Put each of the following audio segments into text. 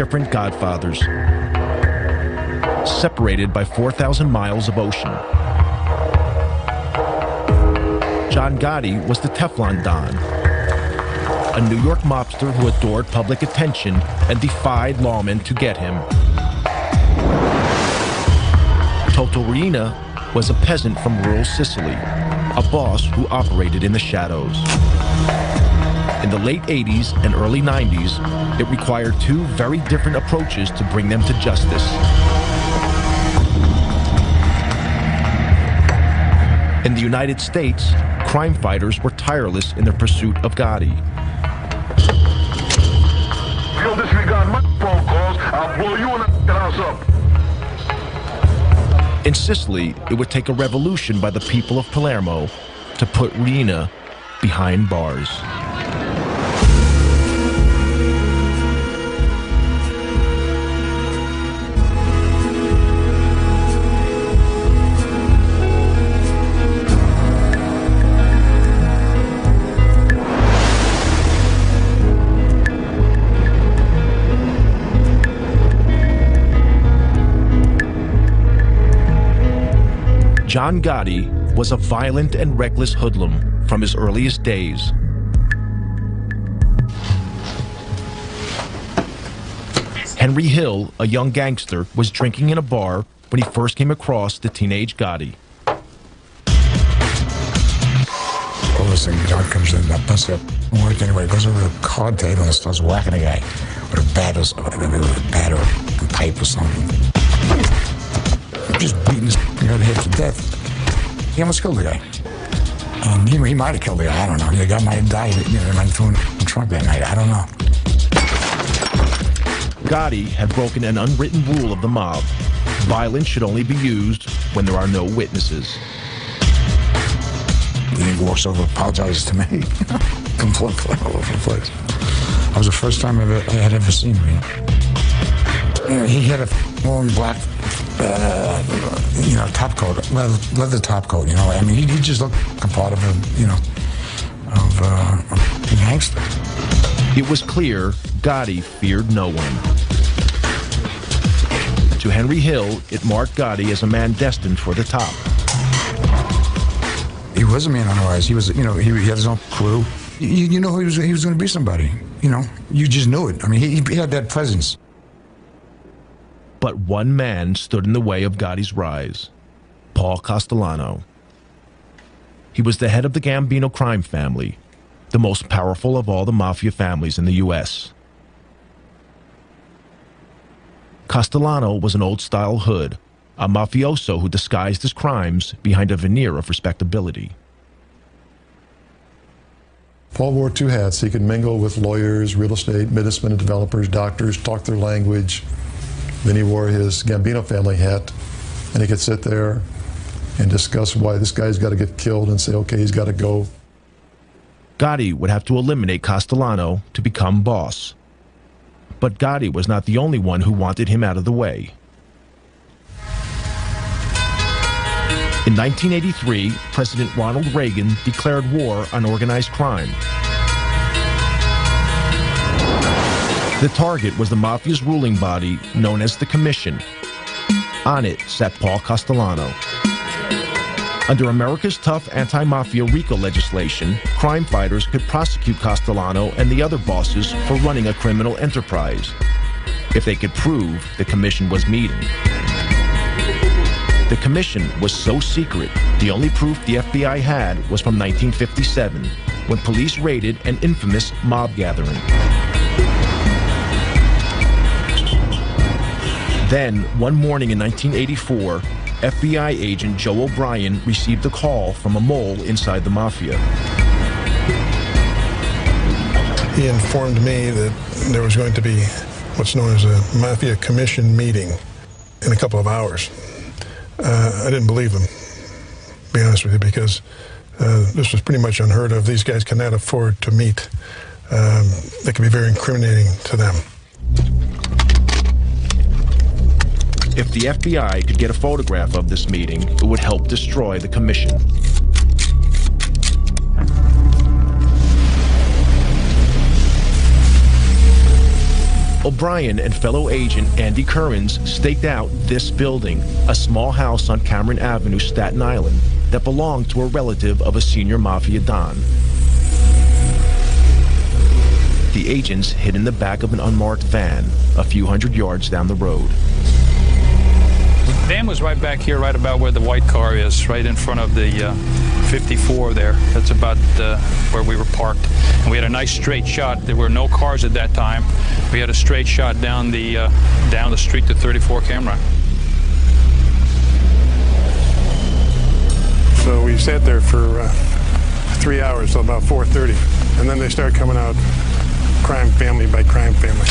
different godfathers, separated by 4,000 miles of ocean. John Gotti was the Teflon Don, a New York mobster who adored public attention and defied lawmen to get him. Toto Riina was a peasant from rural Sicily, a boss who operated in the shadows. In the late 80s and early 90s, it required two very different approaches to bring them to justice. In the United States, crime fighters were tireless in their pursuit of Gotti. If you don't disregard my phone calls, I'll blow you and the house up. In Sicily, it would take a revolution by the people of Palermo to put Riina behind bars. John Gotti was a violent and reckless hoodlum from his earliest days. Henry Hill, a young gangster, was drinking in a bar when he first came across the teenage Gotti. All of a sudden, John comes in, that busts up. Anyway, goes over to the card table and starts whacking a guy with a bat or a pipe or something. Just beating his head to death. He almost killed the guy. And he might have killed the guy, I don't know. The guy might have died, they might have thrown him in the trunk that night, I don't know. Gotti had broken an unwritten rule of the mob. Violence should only be used when there are no witnesses. Then he walks over, apologizes to me. Completely all over the place. That was the first time I had ever seen him. He had a long black top coat, leather top coat, I mean, he just looked like a part of a gangster. It was clear Gotti feared no one. To Henry Hill, it marked Gotti as a man destined for the top. He was a man on the rise. He was, he had his own crew. You know he was going to be somebody, You just knew it. I mean, he had that presence. But one man stood in the way of Gotti's rise, Paul Castellano. He was the head of the Gambino crime family, the most powerful of all the Mafia families in the U.S. Castellano was an old-style hood, a mafioso who disguised his crimes behind a veneer of respectability. Paul wore two hats. He could mingle with lawyers, real estate, businessmen and developers, doctors, talk their language. Then he wore his Gambino family hat, and he could sit there and discuss why this guy's got to get killed and say, okay, he's got to go. Gotti would have to eliminate Castellano to become boss. But Gotti was not the only one who wanted him out of the way. In 1983, President Ronald Reagan declared war on organized crime. The target was the Mafia's ruling body known as the Commission. On it sat Paul Castellano. Under America's tough anti-mafia RICO legislation, crime fighters could prosecute Castellano and the other bosses for running a criminal enterprise, if they could prove the Commission was meeting. The Commission was so secret, the only proof the FBI had was from 1957, when police raided an infamous mob gathering. Then, one morning in 1984, FBI agent Joe O'Brien received a call from a mole inside the Mafia. He informed me that there was going to be what's known as a Mafia Commission meeting in a couple of hours. I didn't believe him, to be honest with you, because this was pretty much unheard of. These guys cannot afford to meet. They can be very incriminating to them. If the FBI could get a photograph of this meeting, it would help destroy the Commission. O'Brien and fellow agent Andy Currens staked out this building, a small house on Cameron Avenue, Staten Island, that belonged to a relative of a senior Mafia Don. The agents hid in the back of an unmarked van, a few hundred yards down the road. The van was right back here, right about where the white car is, right in front of the 54 there. That's about where we were parked. And we had a nice straight shot. There were no cars at that time. We had a straight shot down the street to 34 Cameron. So we sat there for 3 hours till about 4:30, and then they started coming out crime family by crime family.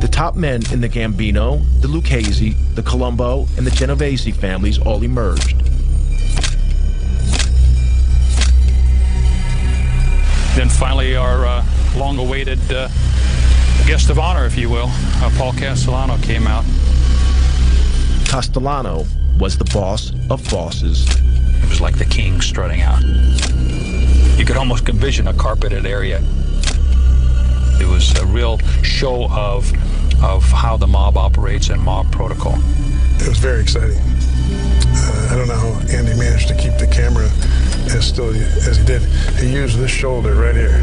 The top men in the Gambino, the Lucchese, the Colombo, and the Genovese families all emerged. Then finally our long-awaited guest of honor, if you will, Paul Castellano, came out. Castellano was the boss of bosses. It was like the king strutting out. You could almost envision a carpeted area. It was a real show of how the mob operates and mob protocol. It was very exciting. I don't know how Andy managed to keep the camera as still as he did. He used this shoulder right here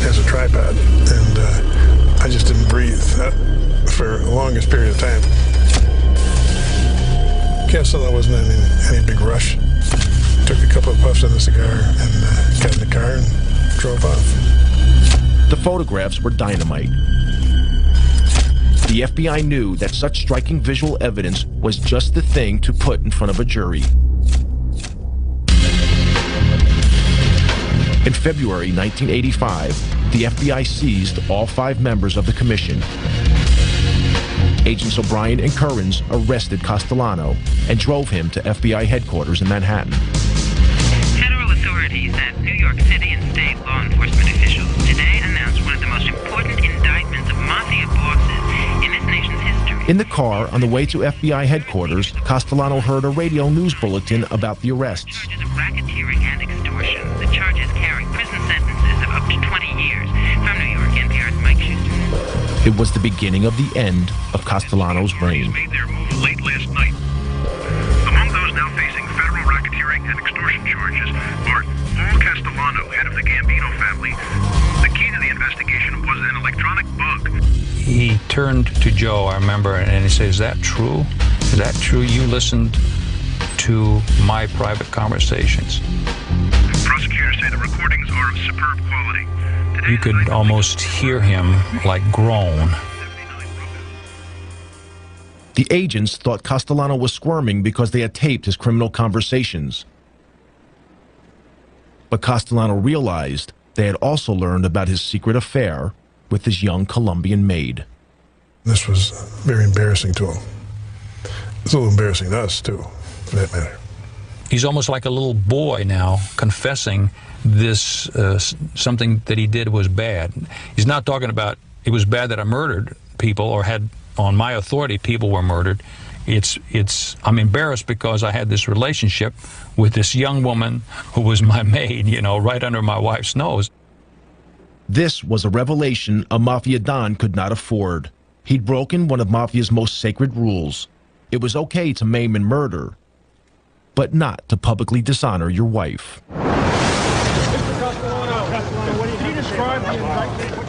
as a tripod, and I just didn't breathe for the longest period of time. Castellano wasn't in any big rush. Took a couple of puffs on the cigar and got in the car and drove off. The photographs were dynamite. The FBI knew that such striking visual evidence was just the thing to put in front of a jury. In February 1985, the FBI seized all 5 members of the commission. Agents O'Brien and Currens arrested Castellano and drove him to FBI headquarters in Manhattan. Federal authorities at New York City and state law enforcement officials today announced one of the most important indictments of Mafia bosses in this nation's history. In the car on the way to FBI headquarters, Castellano heard a radio news bulletin about the arrests. Charges of racketeering and extortion. The charges carry prison sentences of up to 20 years. From New York, NPR's Mike Schuster. It was the beginning of the end of Castellano's reign. Made their move late last night. Among those now facing federal racketeering and extortion charges are Paul Castellano, head of the Gambino family. The key to the investigation was an electronic bug. He turned to Joe, I remember, and he said, "Is that true? Is that true? You listened to my private conversations?" Prosecutors say the recordings are of superb quality. You could almost hear him like groan. The agents thought Castellano was squirming because they had taped his criminal conversations. But Castellano realized they had also learned about his secret affair with his young Colombian maid. This was very embarrassing to him. It's a little embarrassing to us, too, for that matter. He's almost like a little boy now, confessing this, something that he did was bad. He's not talking about, it was bad that I murdered people or had, on my authority, people were murdered. I'm embarrassed because I had this relationship with this young woman who was my maid, you know, right under my wife's nose. This was a revelation a Mafia Don could not afford. He'd broken one of Mafia's most sacred rules. It was okay to maim and murder, but not to publicly dishonor your wife.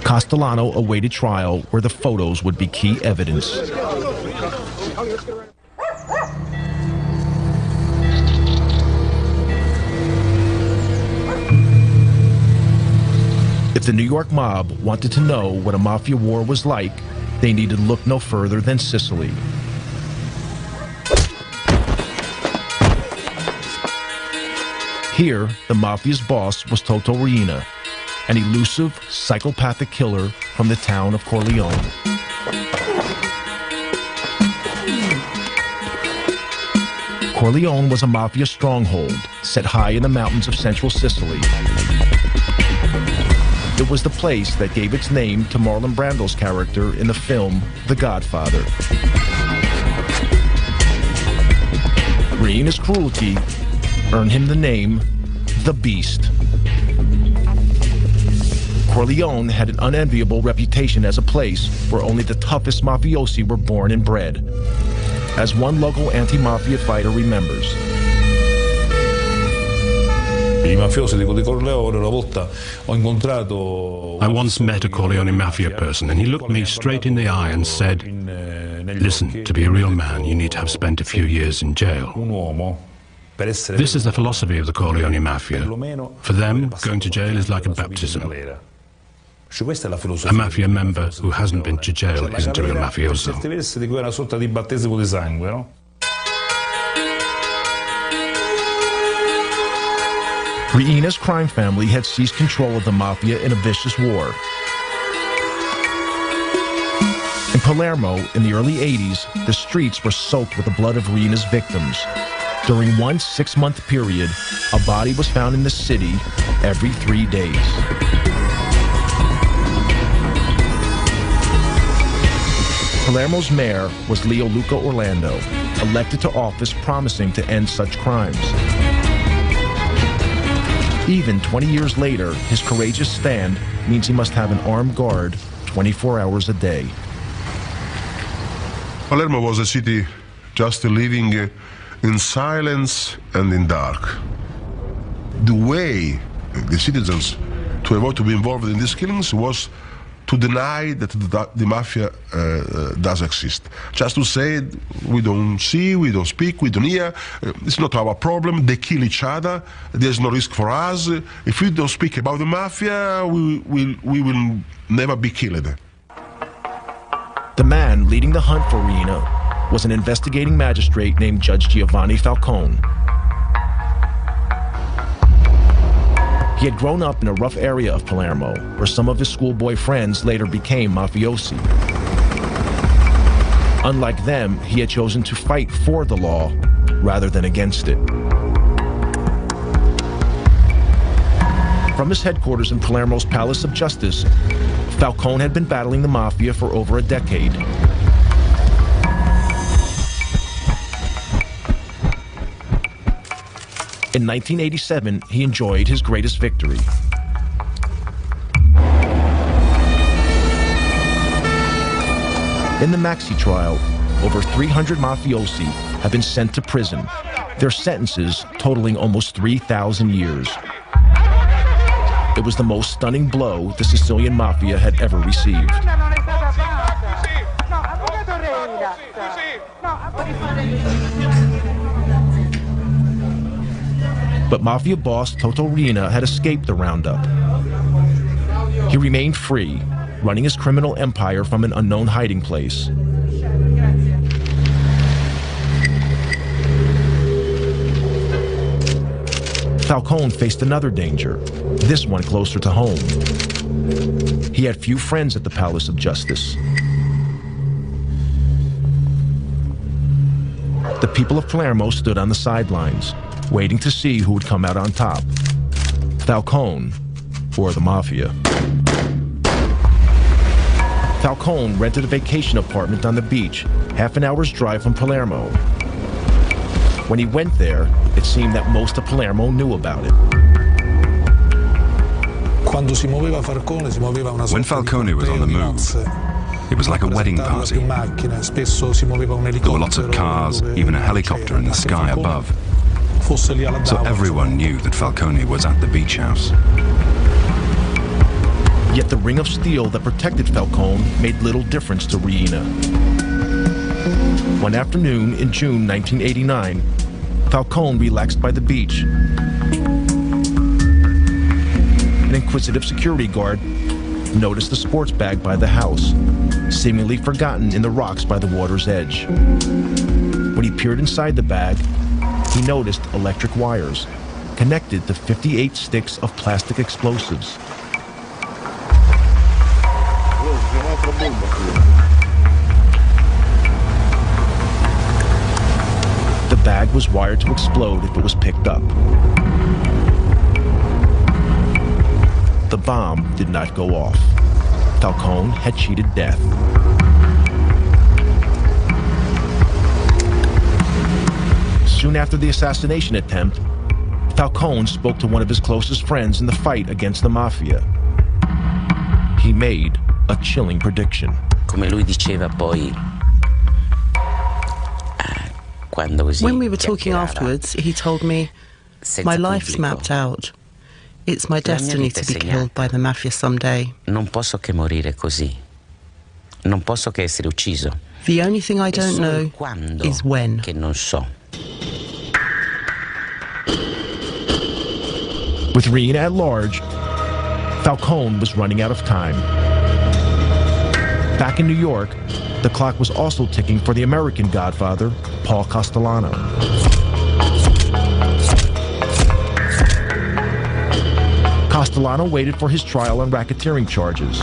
Castellano awaited trial where the photos would be key evidence. If the New York mob wanted to know what a Mafia war was like, they needed look no further than Sicily. Here, the Mafia's boss was Toto Riina, an elusive, psychopathic killer from the town of Corleone. Corleone was a Mafia stronghold set high in the mountains of central Sicily. It was the place that gave its name to Marlon Brando's character in the film The Godfather. Riina's cruelty earned him the name The Beast. Corleone had an unenviable reputation as a place where only the toughest mafiosi were born and bred. As one local anti-mafia fighter remembers, I once met a Corleone Mafia person, and he looked me straight in the eye and said, "Listen, to be a real man, you need to have spent a few years in jail." This is the philosophy of the Corleone Mafia. For them, going to jail is like a baptism. A mafia member who hasn't been to jail isn't a real mafioso. Riina's crime family had seized control of the mafia in a vicious war. In Palermo, in the early 80s, the streets were soaked with the blood of Riina's victims. During one 6-month period, a body was found in the city every 3 days. Palermo's mayor was Leo Luca Orlando, elected to office promising to end such crimes. Even 20 years later, his courageous stand means he must have an armed guard 24 hours a day. Palermo was a city just living in silence and in dark. The way the citizens to avoid to be involved in these killings was to deny that the mafia does exist. Just to say, we don't see, we don't speak, we don't hear, it's not our problem, they kill each other, there's no risk for us. If we don't speak about the mafia, we will never be killed. The man leading the hunt for Riina was an investigating magistrate named Judge Giovanni Falcone. He had grown up in a rough area of Palermo, where some of his schoolboy friends later became mafiosi. Unlike them, he had chosen to fight for the law rather than against it. From his headquarters in Palermo's Palace of Justice, Falcone had been battling the mafia for over a decade. In 1987, he enjoyed his greatest victory. In the Maxi trial, over 300 mafiosi have been sent to prison, their sentences totaling almost 3,000 years. It was the most stunning blow the Sicilian mafia had ever received. But mafia boss Toto Riina had escaped the roundup. He remained free, running his criminal empire from an unknown hiding place. Falcone faced another danger, this one closer to home. He had few friends at the Palace of Justice. The people of Palermo stood on the sidelines, waiting to see who would come out on top, Falcone or the Mafia. Falcone rented a vacation apartment on the beach, half an hour's drive from Palermo. When he went there, it seemed that most of Palermo knew about it. When Falcone was on the move, it was like a wedding party. There were lots of cars, even a helicopter in the sky above. So everyone knew that Falcone was at the beach house. Yet the ring of steel that protected Falcone made little difference to Riina. One afternoon in June 1989, Falcone relaxed by the beach. An inquisitive security guard noticed the sports bag by the house, seemingly forgotten in the rocks by the water's edge. When he peered inside the bag, he noticed electric wires connected to 58 sticks of plastic explosives. The bag was wired to explode if it was picked up. The bomb did not go off. Falcone had cheated death. Soon after the assassination attempt, Falcone spoke to one of his closest friends in the fight against the Mafia. he made a chilling prediction. Come lui diceva poi, when we were talking afterwards, he told me, my life's mapped out. It's my destiny to be killed by the Mafia someday. Non posso che morire così. Non posso che essere ucciso. The only thing I don't know is when. Che non so. With Reen at large, Falcone was running out of time. Back in New York, the clock was also ticking for the American Godfather, Paul Castellano. Castellano waited for his trial on racketeering charges.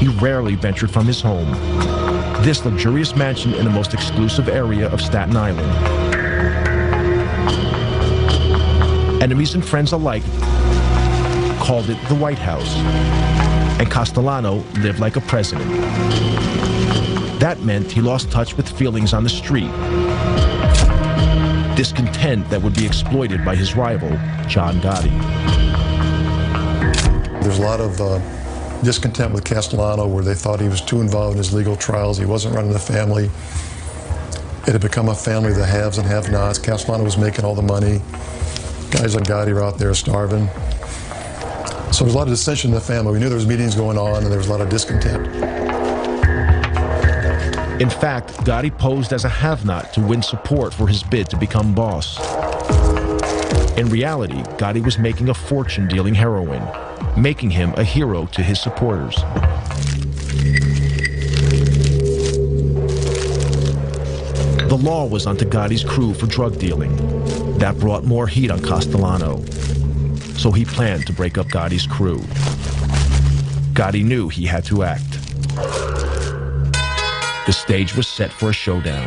He rarely ventured from his home, this luxurious mansion in the most exclusive area of Staten Island. Enemies and friends alike called it the White House, and Castellano lived like a president. That meant he lost touch with feelings on the street, discontent that would be exploited by his rival, John Gotti. There's a lot of discontent with Castellano where they thought he was too involved in his legal trials. He wasn't running the family. It had become a family of the haves and have-nots. Castellano was making all the money. Guys like Gotti were out there starving. So there was a lot of dissension in the family. We knew there was meetings going on and there was a lot of discontent. In fact, Gotti posed as a have-not to win support for his bid to become boss. In reality, Gotti was making a fortune dealing heroin, making him a hero to his supporters. The law was onto Gotti's crew for drug dealing. That brought more heat on Castellano. So he planned to break up Gotti's crew. Gotti knew he had to act. The stage was set for a showdown.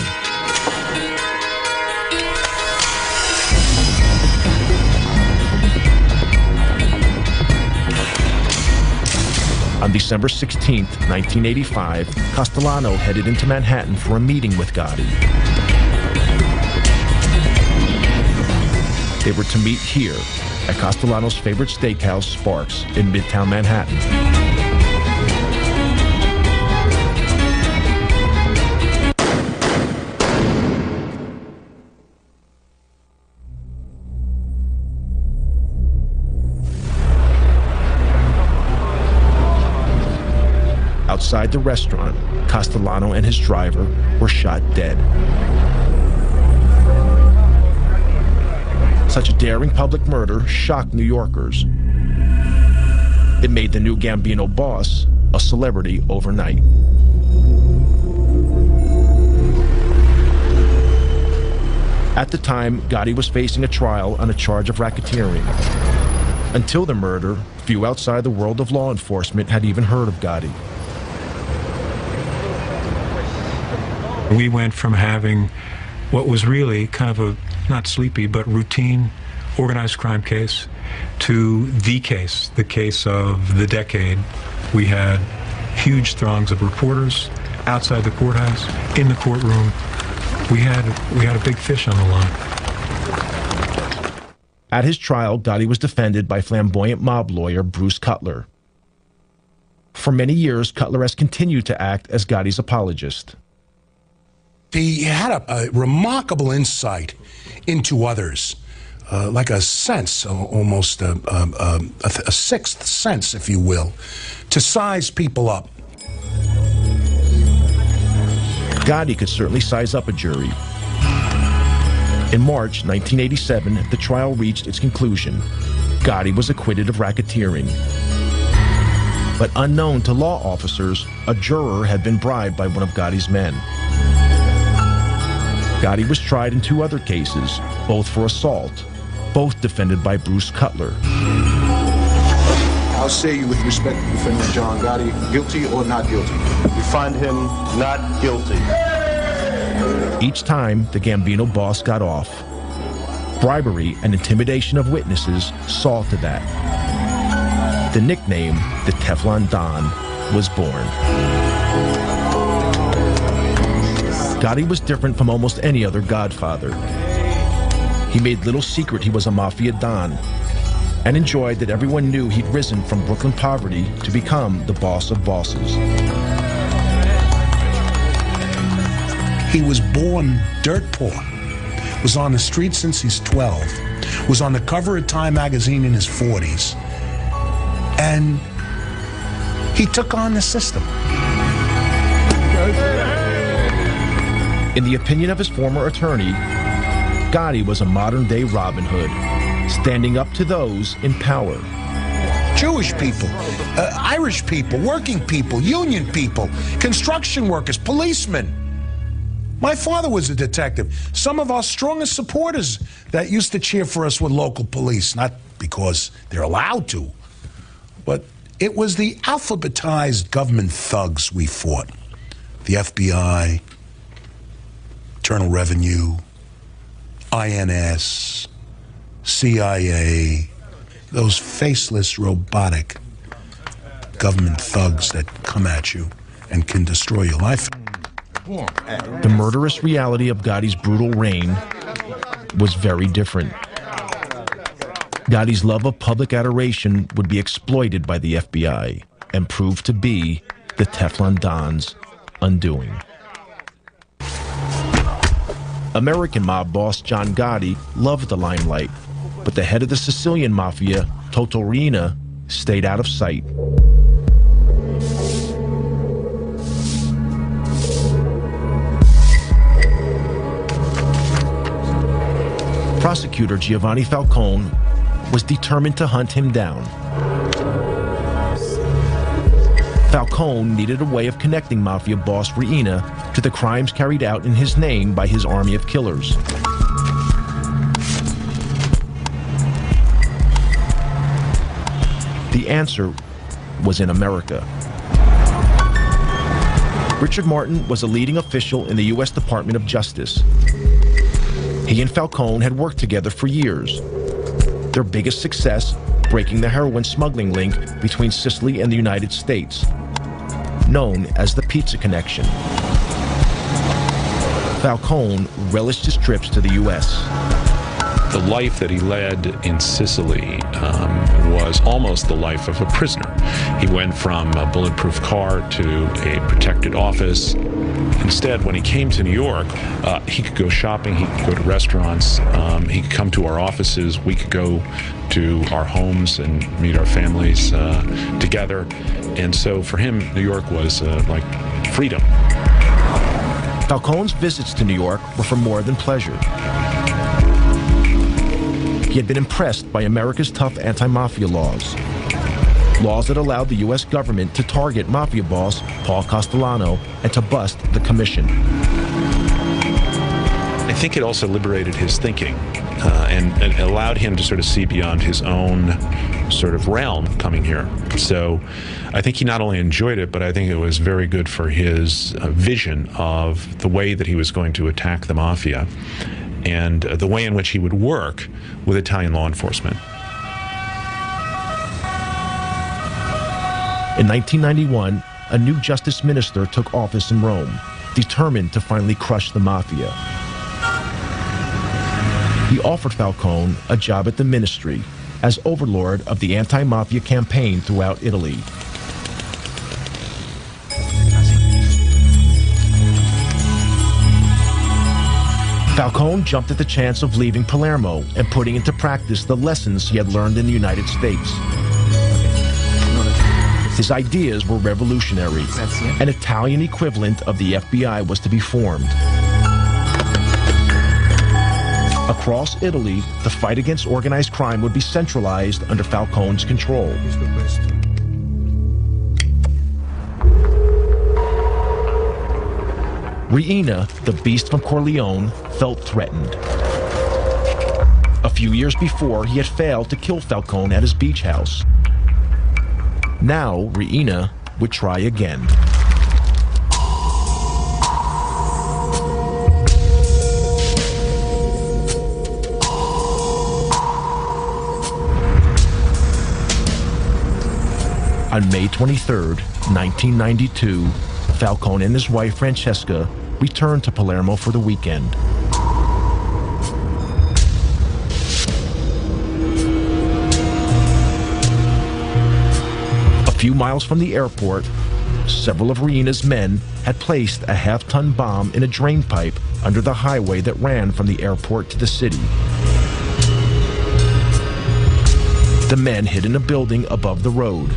On December 16, 1985, Castellano headed into Manhattan for a meeting with Gotti. They were to meet here at Castellano's favorite steakhouse, Sparks, in Midtown Manhattan. Outside the restaurant, Castellano and his driver were shot dead. Such a daring public murder shocked New Yorkers. It made the new Gambino boss a celebrity overnight. At the time, Gotti was facing a trial on a charge of racketeering. Until the murder, few outside the world of law enforcement had even heard of Gotti. We went from having what was really kind of a, not sleepy, but routine organized crime case to the case of the decade. We had huge throngs of reporters outside the courthouse, in the courtroom. We had a big fish on the line. At his trial, Gotti was defended by flamboyant mob lawyer Bruce Cutler. For many years, Cutler has continued to act as Gotti's apologist. He had a remarkable insight into others, like a sense, almost a sixth sense, if you will, to size people up. Gotti could certainly size up a jury. In March 1987, the trial reached its conclusion. Gotti was acquitted of racketeering. But unknown to law officers, a juror had been bribed by one of Gotti's men. Gotti was tried in two other cases, both for assault, both defended by Bruce Cutler. How say you with respect to defendant John Gotti, guilty or not guilty? We find him not guilty. Each time, the Gambino boss got off. Bribery and intimidation of witnesses saw to that. The nickname, the Teflon Don, was born. Gotti was different from almost any other godfather. He made little secret he was a Mafia Don, and enjoyed that everyone knew he'd risen from Brooklyn poverty to become the boss of bosses. He was born dirt poor, was on the street since he's 12, was on the cover of Time magazine in his 40s, and he took on the system. In the opinion of his former attorney, Gotti was a modern-day Robin Hood, standing up to those in power. Jewish people, Irish people, working people, union people, construction workers, policemen. My father was a detective. Some of our strongest supporters that used to cheer for us were local police, not because they're allowed to, but it was the alphabetized government thugs we fought. The FBI, Internal Revenue, INS, CIA, those faceless, robotic government thugs that come at you and can destroy your life. The murderous reality of Gotti's brutal reign was very different. Gotti's love of public adoration would be exploited by the FBI and prove to be the Teflon Don's undoing. American mob boss John Gotti loved the limelight, but the head of the Sicilian Mafia, Toto Riina, stayed out of sight. Prosecutor Giovanni Falcone was determined to hunt him down. Falcone needed a way of connecting Mafia boss Riina to the crimes carried out in his name by his army of killers. The answer was in America. Richard Martin was a leading official in the U.S. Department of Justice. He and Falcone had worked together for years. Their biggest success, breaking the heroin smuggling link between Sicily and the United States, known as the Pizza Connection. Falcone relished his trips to the U.S. The life that he led in Sicily was almost the life of a prisoner. He went from a bulletproof car to a protected office. Instead, when he came to New York, he could go shopping, he could go to restaurants, he could come to our offices, we could go to our homes and meet our families together. And so for him, New York was like freedom. Falcone's visits to New York were for more than pleasure. He had been impressed by America's tough anti-mafia laws. Laws that allowed the U.S. government to target Mafia boss Paul Castellano and to bust the commission. I think it also liberated his thinking and allowed him to sort of see beyond his own sort of realm coming here. So I think he not only enjoyed it, but I think it was very good for his vision of the way that he was going to attack the Mafia and the way in which he would work with Italian law enforcement. In 1991, a new justice minister took office in Rome, determined to finally crush the Mafia. He offered Falcone a job at the ministry as overlord of the anti-mafia campaign throughout Italy. Falcone jumped at the chance of leaving Palermo and putting into practice the lessons he had learned in the United States. His ideas were revolutionary. An Italian equivalent of the FBI was to be formed. Across Italy, the fight against organized crime would be centralized under Falcone's control. Riina, the beast from Corleone, felt threatened. A few years before, he had failed to kill Falcone at his beach house. Now, Riina would try again. On May 23, 1992, Falcone and his wife Francesca returned to Palermo for the weekend. few miles from the airport, several of Riina's men had placed a half-ton bomb in a drain pipe under the highway that ran from the airport to the city. The men hid in a building above the road,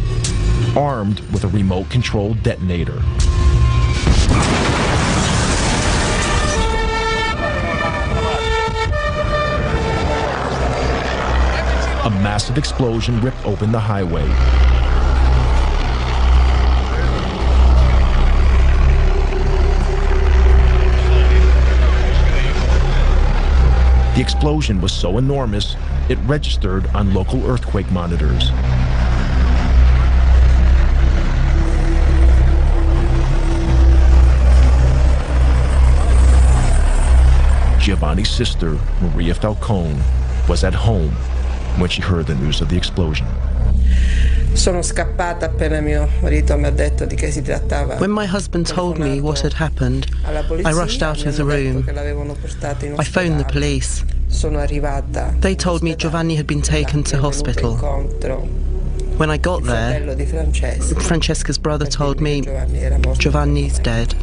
armed with a remote-controlled detonator. A massive explosion ripped open the highway. The explosion was so enormous, it registered on local earthquake monitors. Giovanni's sister, Maria Falcone, was at home when she heard the news of the explosion. When my husband told me what had happened, I rushed out of the room. I phoned the police. They told me Giovanni had been taken to hospital. When I got there, Francesca's brother told me Giovanni's dead.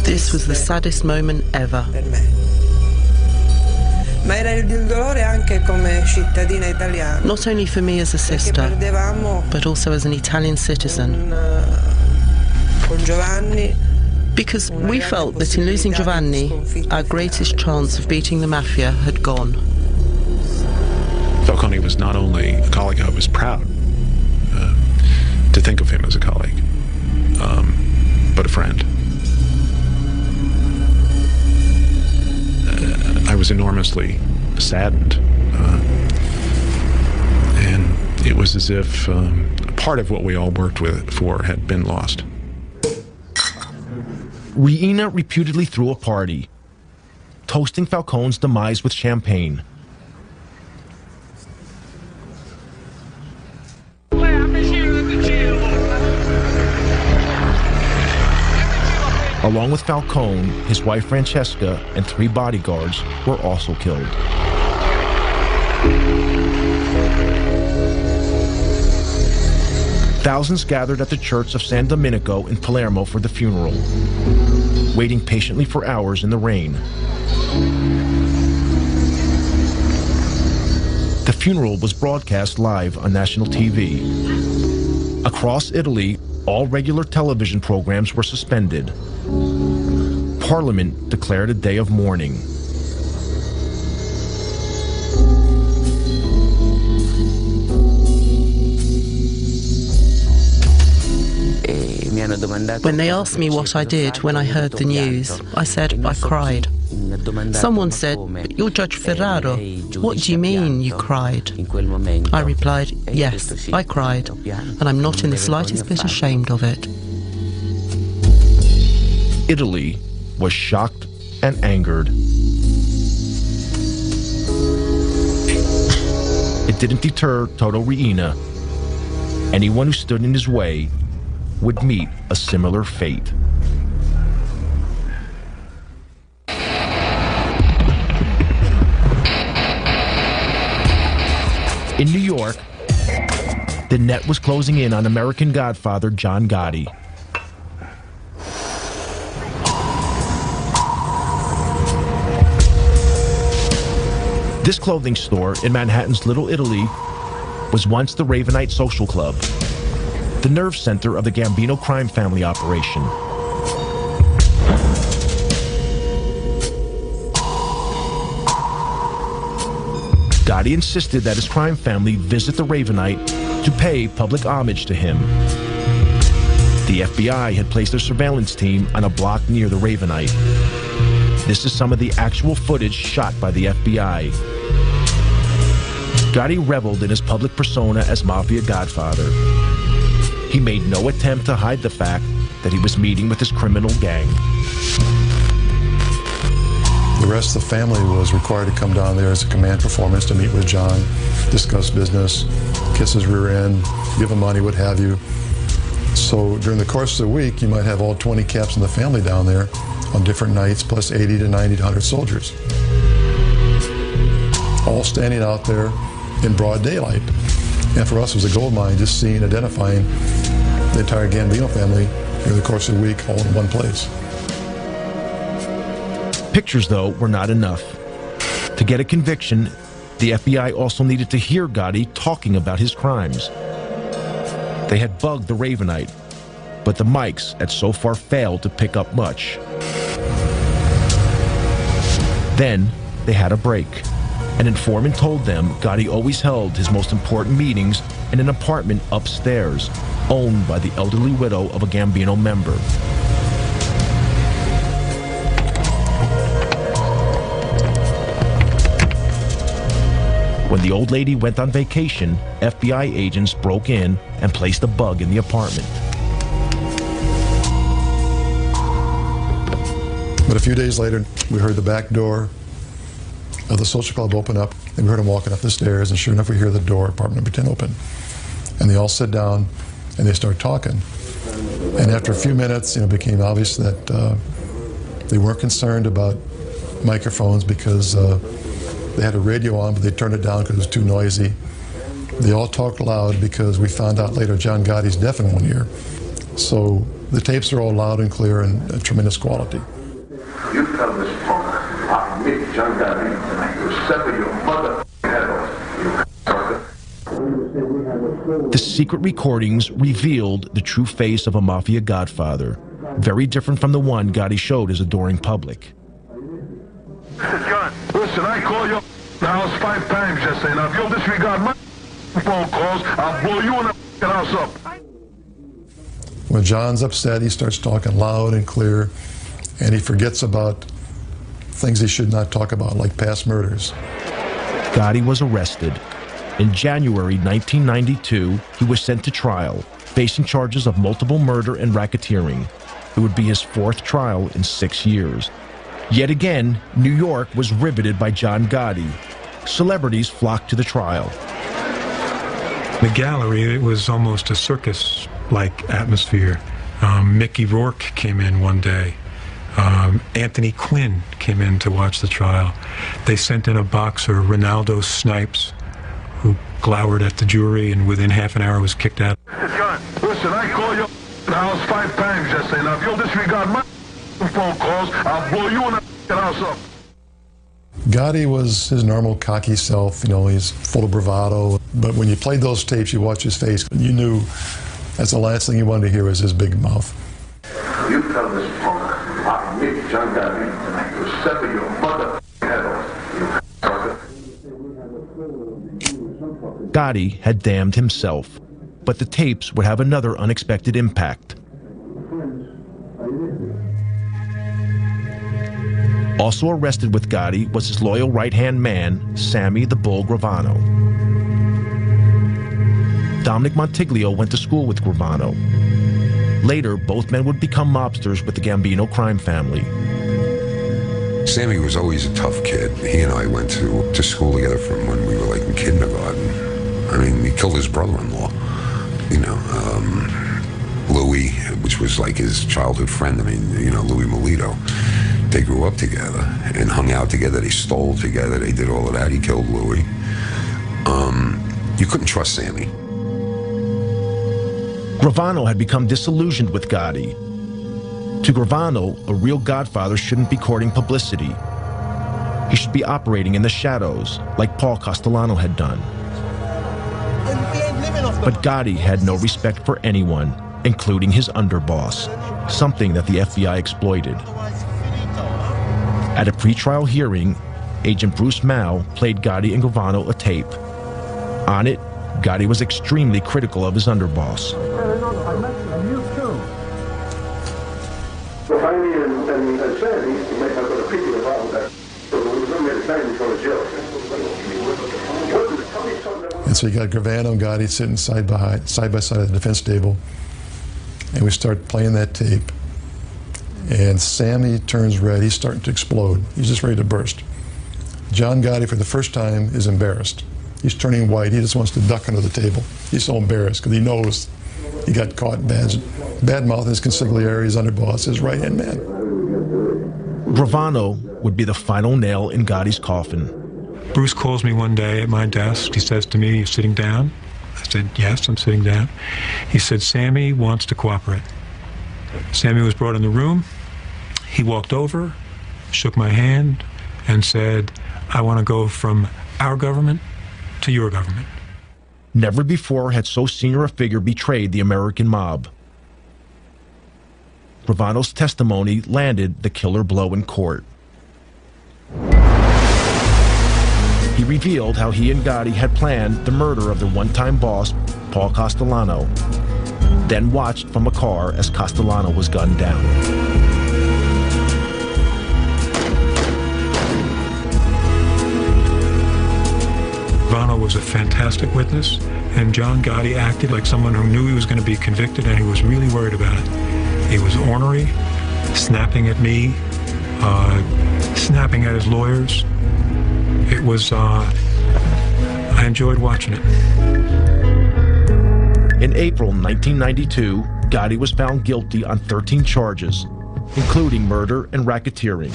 This was the saddest moment ever. Not only for me as a sister, but also as an Italian citizen. Because we felt that in losing Giovanni, our greatest chance of beating the Mafia had gone. Falcone was not only a colleague, I was proud to think of him as a colleague, but a friend. I was enormously saddened, and it was as if part of what we all worked for had been lost. Riina reputedly threw a party, toasting Falcone's demise with champagne. Along with Falcone, his wife Francesca, and 3 bodyguards were also killed. Thousands gathered at the church of San Domenico in Palermo for the funeral, waiting patiently for hours in the rain. The funeral was broadcast live on national TV. Across Italy, all regular television programs were suspended. Parliament declared a day of mourning. When they asked me what I did when I heard the news, I said I cried. Someone said, "You're Judge Ferraro. What do you mean you cried?" I replied, "Yes, I cried, and I'm not in the slightest bit ashamed of it." Italy was shocked and angered. It didn't deter Toto Riina. Anyone who stood in his way would meet a similar fate. In New York, the net was closing in on American godfather John Gotti. This clothing store in Manhattan's Little Italy was once the Ravenite Social Club, the nerve center of the Gambino crime family operation. Gotti insisted that his crime family visit the Ravenite to pay public homage to him. The FBI had placed their surveillance team on a block near the Ravenite. This is some of the actual footage shot by the FBI. Gotti reveled in his public persona as Mafia Godfather. He made no attempt to hide the fact that he was meeting with his criminal gang. The rest of the family was required to come down there as a command performance to meet with John, discuss business, kiss his rear end, give him money, what have you. So during the course of the week, you might have all 20 caps in the family down there on different nights, plus 80 to 90 to 100 soldiers, all standing out there in broad daylight. And for us, it was a gold mine, just seeing, identifying the entire Gambino family during the course of the week, all in one place. Pictures, though, were not enough. To get a conviction, the FBI also needed to hear Gotti talking about his crimes. They had bugged the Ravenite, but the mics had so far failed to pick up much. Then, they had a break. An informant told them Gotti always held his most important meetings in an apartment upstairs, owned by the elderly widow of a Gambino member. When the old lady went on vacation, FBI agents broke in and placed a bug in the apartment. But a few days later, we heard the back door of the social club open up, and we heard him walking up the stairs, and sure enough, we hear the door, apartment number 10, open. And they all sit down, and they start talking. And after a few minutes, it became obvious that they weren't concerned about microphones because they had a radio on, but they turned it down because it was too noisy. They all talked loud because we found out later John Gotti's deaf in one ear. So the tapes are all loud and clear and tremendous quality. You tell this punk, I admit John Gotti, and I will sever your mother head off. The secret recordings revealed the true face of a Mafia godfather, very different from the one Gotti showed his adoring public. John, listen, I called your house 5 times yesterday. Now, if you'll disregard my phone calls, I'll blow you in the house up. When John's upset, he starts talking loud and clear, and he forgets about things he should not talk about, like past murders. Gotti was arrested. In January 1992, he was sent to trial, facing charges of multiple murder and racketeering. It would be his 4th trial in 6 years. Yet again, New York was riveted by John Gotti. Celebrities flocked to the trial. The gallery, it was almost a circus-like atmosphere. Mickey Rourke came in one day. Anthony Quinn came in to watch the trial. They sent in a boxer, Ronaldo Snipes, who glowered at the jury and within half an hour was kicked out. John, listen, I called your house 5 times yesterday. Now, if you'll disregard my phone calls, I'll blow you in the house up. Gotti was his normal cocky self, he's full of bravado. But when you played those tapes, you watched his face, and you knew that's the last thing you wanted to hear was his big mouth. You tell this punk, I admit John Gotti, and I will sever your mother head off. Gotti had damned himself, but the tapes would have another unexpected impact. Also arrested with Gotti was his loyal right-hand man, Sammy the Bull Gravano. Dominic Montiglio went to school with Gravano. Later, both men would become mobsters with the Gambino crime family. Sammy was always a tough kid. He and I went to school together from when we were like in kindergarten. I mean, he killed his brother-in-law. Louis, which was like his childhood friend. I mean, Louis Melito. They grew up together and hung out together. They stole together. They did all of that. He killed Louis. You couldn't trust Sammy. Gravano had become disillusioned with Gotti. To Gravano, a real godfather shouldn't be courting publicity. He should be operating in the shadows, like Paul Castellano had done. But Gotti had no respect for anyone, including his underboss, something that the FBI exploited. At a pretrial hearing, Agent Bruce Mao played Gotti and Gravano a tape. On it, Gotti was extremely critical of his underboss. And so you got Gravano and Gotti sitting side by side at the defense table, and we start playing that tape. And Sammy turns red. He's starting to explode. He's just ready to burst. John Gotti, for the first time, is embarrassed. He's turning white. He just wants to duck under the table. He's so embarrassed because he knows He got caught bad-mouthing his consigliere, his underboss, his right-hand man. Gravano would be the final nail in Gotti's coffin. Bruce calls me one day at my desk. He says to me, "You sitting down?" I said, "Yes, I'm sitting down." He said, "Sammy wants to cooperate." Sammy was brought in the room. He walked over, shook my hand, and said, "I want to go from our government to your government." Never before had so senior a figure betrayed the American mob. Gravano's testimony landed the killer blow in court. He revealed how he and Gotti had planned the murder of their one-time boss, Paul Castellano, then watched from a car as Castellano was gunned down. Gravano was a fantastic witness, and John Gotti acted like someone who knew he was going to be convicted, and he was really worried about it. He was ornery, snapping at me, snapping at his lawyers. It was, I enjoyed watching it. In April 1992, Gotti was found guilty on 13 charges, including murder and racketeering.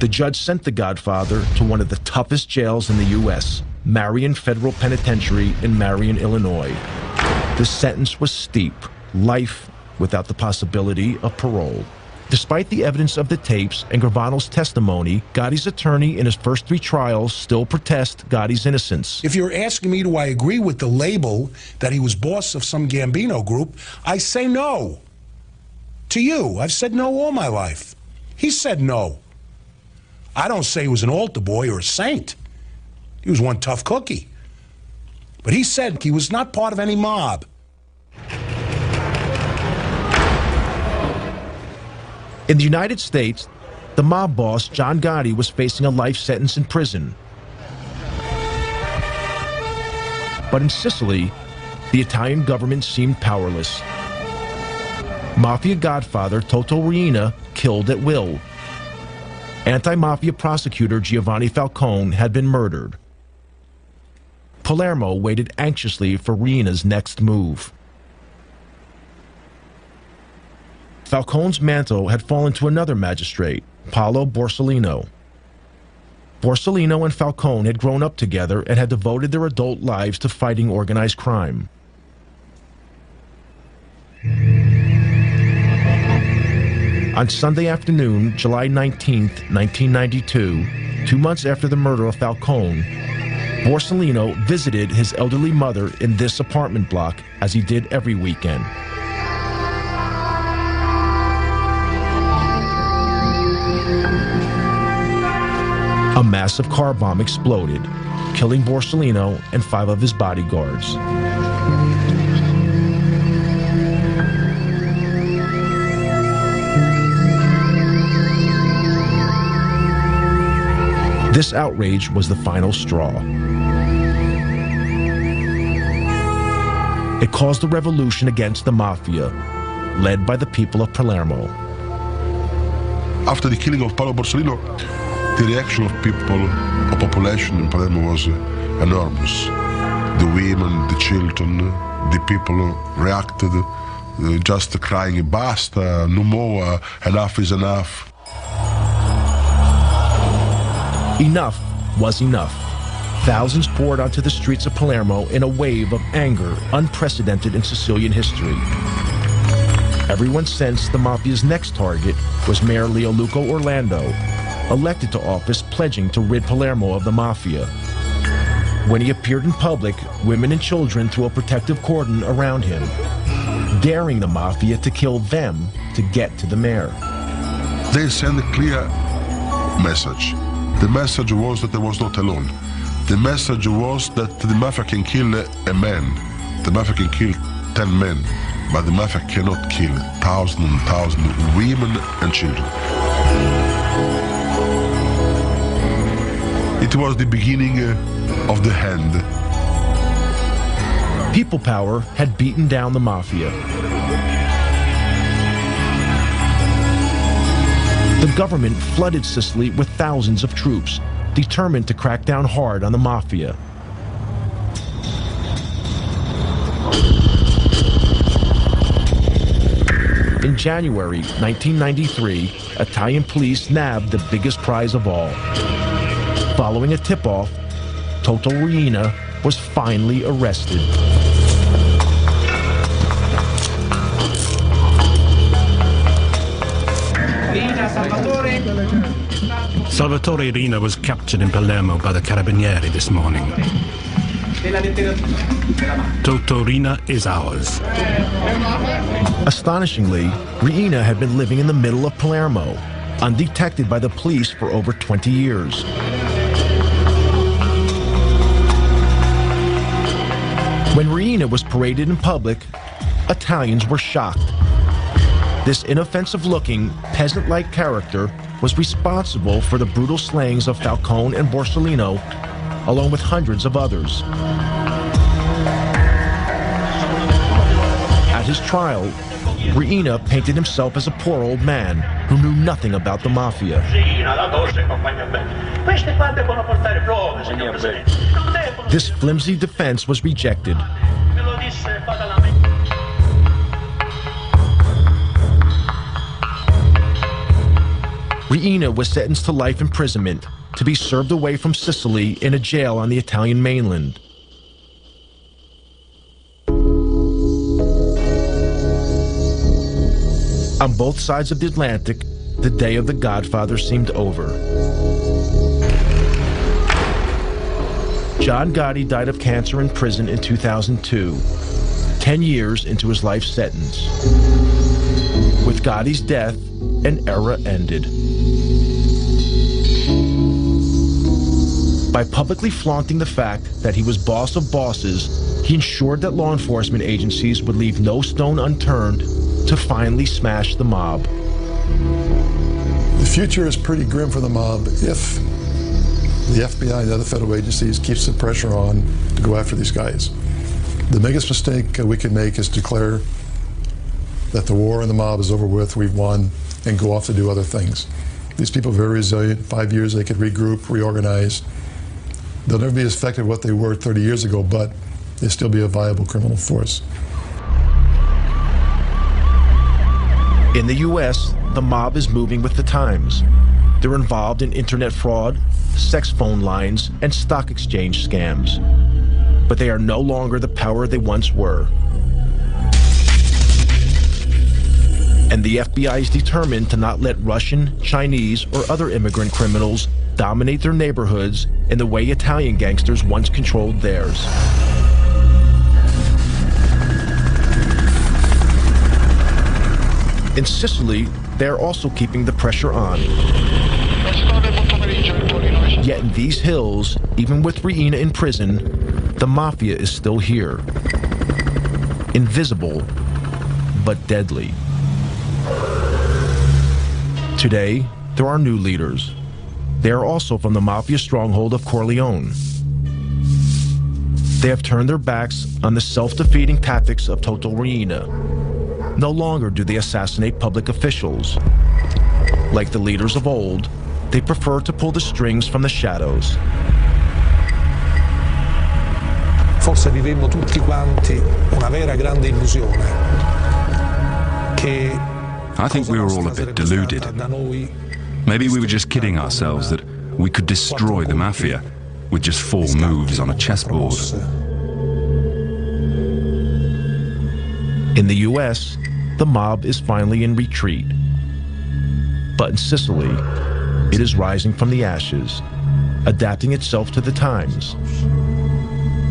The judge sent the Godfather to one of the toughest jails in the U.S., Marion Federal Penitentiary in Marion, Illinois. The sentence was steep, life without the possibility of parole. Despite the evidence of the tapes and Gravano's testimony, Gotti's attorney in his first 3 trials still protest Gotti's innocence. If you're asking me, do I agree with the label that he was boss of some Gambino group, I say no. To you, I've said no all my life. He said no. I don't say he was an altar boy or a saint. He was one tough cookie. But he said he was not part of any mob. In the United States, the mob boss, John Gotti, was facing a life sentence in prison. But in Sicily, the Italian government seemed powerless. Mafia godfather Toto Riina killed at will. Anti-mafia prosecutor Giovanni Falcone had been murdered. Palermo waited anxiously for Riina's next move. Falcone's mantle had fallen to another magistrate, Paolo Borsellino. Borsellino and Falcone had grown up together and had devoted their adult lives to fighting organized crime. On Sunday afternoon, July 19th, 1992, 2 months after the murder of Falcone, Borsellino visited his elderly mother in this apartment block, as he did every weekend. A massive car bomb exploded, killing Borsellino and 5 of his bodyguards. This outrage was the final straw. It caused a revolution against the Mafia, led by the people of Palermo. After the killing of Paolo Borsellino, the reaction of people, of population in Palermo was enormous. The women, the children, the people reacted just crying, "Basta, no more, enough is enough." Enough was enough. Thousands poured onto the streets of Palermo in a wave of anger unprecedented in Sicilian history. Everyone sensed the Mafia's next target was Mayor Leoluco Orlando, elected to office pledging to rid Palermo of the Mafia. When he appeared in public, women and children threw a protective cordon around him, daring the Mafia to kill them to get to the mayor. They sent a clear message. The message was that I was not alone. The message was that the Mafia can kill a man. The Mafia can kill 10 men, but the Mafia cannot kill thousands and thousands of women and children. It was the beginning of the end. People power had beaten down the Mafia. The government flooded Sicily with thousands of troops, determined to crack down hard on the Mafia. In January 1993, Italian police nabbed the biggest prize of all. Following a tip-off, Toto Riina was finally arrested. Salvatore Riina was captured in Palermo by the Carabinieri this morning. Toto Riina is ours. Astonishingly, Riina had been living in the middle of Palermo, undetected by the police for over 20 years. When Riina was paraded in public, Italians were shocked. This inoffensive-looking, peasant-like character was responsible for the brutal slayings of Falcone and Borsellino, along with hundreds of others. At his trial, Riina painted himself as a poor old man who knew nothing about the Mafia. This flimsy defense was rejected. Riina was sentenced to life imprisonment to be served away from Sicily in a jail on the Italian mainland. On both sides of the Atlantic, the day of the Godfather seemed over. John Gotti died of cancer in prison in 2002, 10 years into his life sentence. With Gotti's death, an era ended. By publicly flaunting the fact that he was boss of bosses, he ensured that law enforcement agencies would leave no stone unturned to finally smash the mob. The future is pretty grim for the mob if the FBI and other federal agencies keeps the pressure on to go after these guys. The biggest mistake we can make is declare that the war and the mob is over with, we've won, and go off to do other things. These people are very resilient. 5 years they could regroup, reorganize. They'll never be as effective as what they were 30 years ago, but they'll still be a viable criminal force. In the U.S., the mob is moving with the times. They're involved in internet fraud, sex phone lines, and stock exchange scams. But they are no longer the power they once were. And the FBI is determined to not let Russian, Chinese, or other immigrant criminals dominate their neighborhoods in the way Italian gangsters once controlled theirs. In Sicily, they are also keeping the pressure on. Yet in these hills, even with Riina in prison, the Mafia is still here. Invisible, but deadly. Today, there are new leaders. They are also from the Mafia stronghold of Corleone. They have turned their backs on the self-defeating tactics of Toto Riina. No longer do they assassinate public officials. Like the leaders of old, they prefer to pull the strings from the shadows. Forse vivemmo tutti quanti una vera grande illusione. I think we were all a bit deluded. Maybe we were just kidding ourselves that we could destroy the Mafia with just 4 moves on a chessboard. In the U.S., the mob is finally in retreat. But in Sicily, it is rising from the ashes, adapting itself to the times,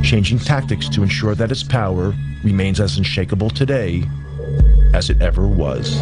changing tactics to ensure that its power remains as unshakable today as it ever was.